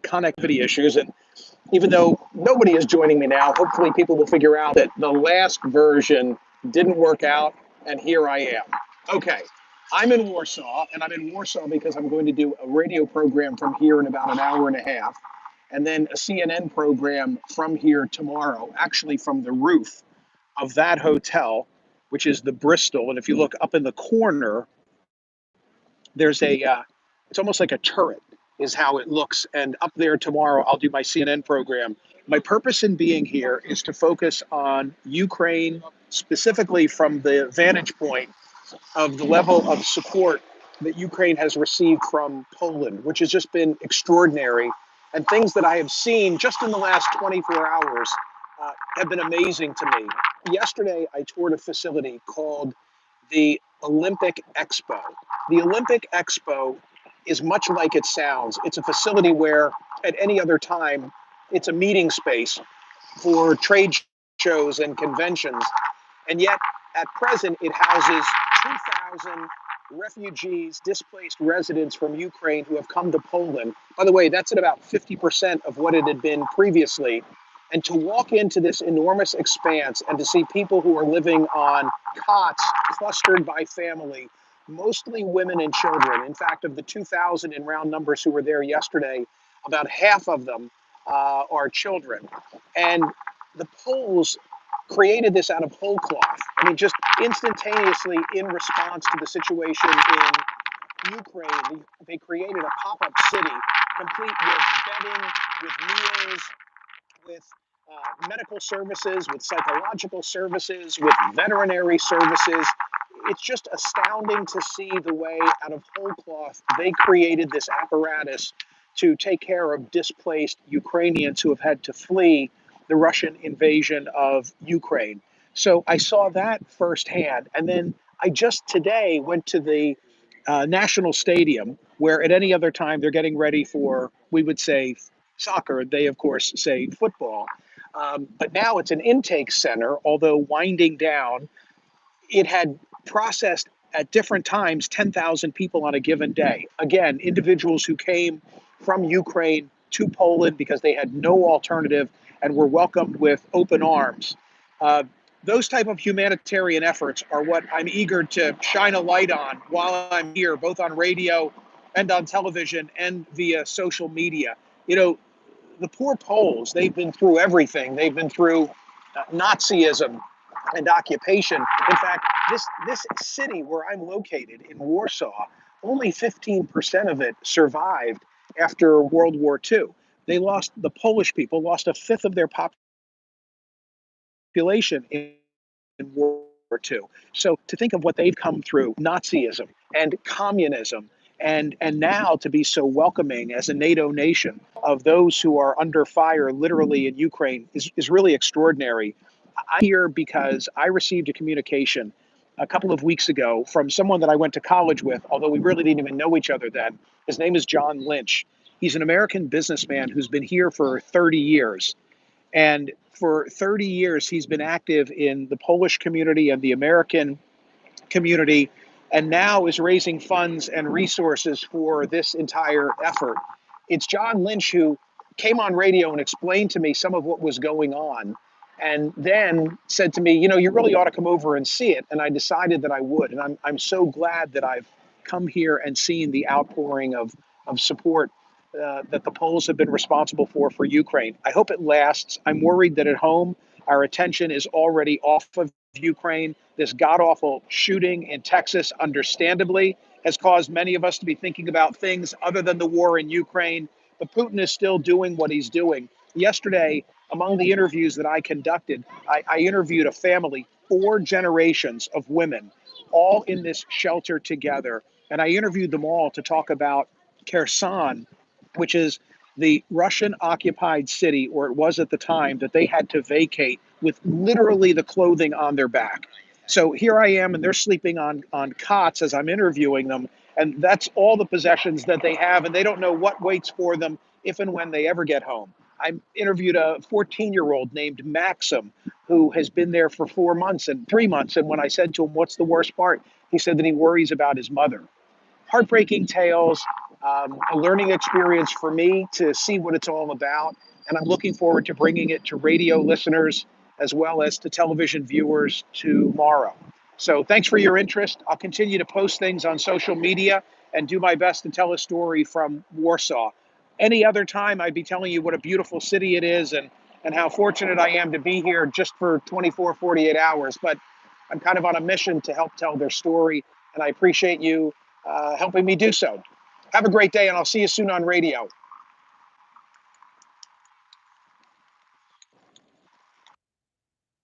connectivity issues. And even though nobody is joining me now, hopefully people will figure out that the last version didn't work out, and here I am. Okay, I'm in Warsaw, and I'm in Warsaw because I'm going to do a radio program from here in about an hour and a half, and then a CNN program from here tomorrow, actually from the roof of that hotel, which is the Bristol. And if you look up in the corner, there's it's almost like a turret is how it looks. And up there tomorrow, I'll do my CNN program. My purpose in being here is to focus on Ukraine, specifically from the vantage point of the level of support that Ukraine has received from Poland, which has just been extraordinary. And things that I have seen just in the last 24 hours have been amazing to me. Yesterday, I toured a facility called the Olympic Expo. The Olympic Expo is much like it sounds. It's a facility where at any other time, it's a meeting space for trade shows and conventions. And yet at present, it houses 2,000 refugees, displaced residents from Ukraine who have come to Poland. By the way, that's at about 50% of what it had been previously. And to walk into this enormous expanse and to see people who are living on cots clustered by family, mostly women and children. In fact, of the 2,000 in round numbers who were there yesterday, about half of them are children. And the Poles created this out of whole cloth. I mean, just instantaneously in response to the situation in Ukraine, they created a pop-up city complete with bedding, with meals, with medical services, with psychological services, with veterinary services. It's just astounding to see the way out of whole cloth they created this apparatus to take care of displaced Ukrainians who have had to flee the Russian invasion of Ukraine. So I saw that firsthand. And then I just today went to the National Stadium, where at any other time they're getting ready for, we would say, soccer. They, of course, say football. But now it's an intake center, although winding down. It had processed at different times 10,000 people on a given day. Again, individuals who came from Ukraine to Poland because they had no alternative and were welcomed with open arms. Those type of humanitarian efforts are what I'm eager to shine a light on while I'm here, both on radio and on television and via social media. You know, the poor Poles, they've been through everything. They've been through Nazism and occupation. In fact, this city where I'm located in Warsaw, only 15% of it survived after World War II. The Polish people lost a fifth of their population in World War II. So to think of what they've come through, Nazism and communism, and now to be so welcoming as a NATO nation of those who are under fire literally in Ukraine is really extraordinary. I'm here because I received a communication a couple of weeks ago from someone that I went to college with, although we really didn't even know each other then. His name is John Lynch. He's an American businessman who's been here for 30 years. And for 30 years, he's been active in the Polish community and the American community, and now is raising funds and resources for this entire effort. It's John Lynch who came on radio and explained to me some of what was going on, and then said to me, you know, you really ought to come over and see it. And I decided that I would. And I'm so glad that I've come here and seen the outpouring of support that the Poles have been responsible for Ukraine. I hope it lasts. I'm worried that at home, our attention is already off of Ukraine. This god-awful shooting in Texas, understandably, has caused many of us to be thinking about things other than the war in Ukraine. But Putin is still doing what he's doing. Yesterday, among the interviews that I conducted, I interviewed a family, 4 generations of women, all in this shelter together. And I interviewed them all to talk about Kherson, which is the Russian-occupied city, or it was at the time, that they had to vacate with literally the clothing on their back. So here I am, and they're sleeping on cots as I'm interviewing them, and that's all the possessions that they have, and they don't know what waits for them if and when they ever get home. I interviewed a 14-year-old named Maxim, who has been there for 4 months and 3 months, and when I said to him, what's the worst part? He said that he worries about his mother. Heartbreaking tales, a learning experience for me to see what it's all about. And I'm looking forward to bringing it to radio listeners as well as to television viewers tomorrow. So thanks for your interest. I'll continue to post things on social media and do my best to tell a story from Warsaw. Any other time, I'd be telling you what a beautiful city it is and how fortunate I am to be here just for 24, 48 hours. But I'm kind of on a mission to help tell their story, and I appreciate you helping me do so. Have a great day, and I'll see you soon on radio.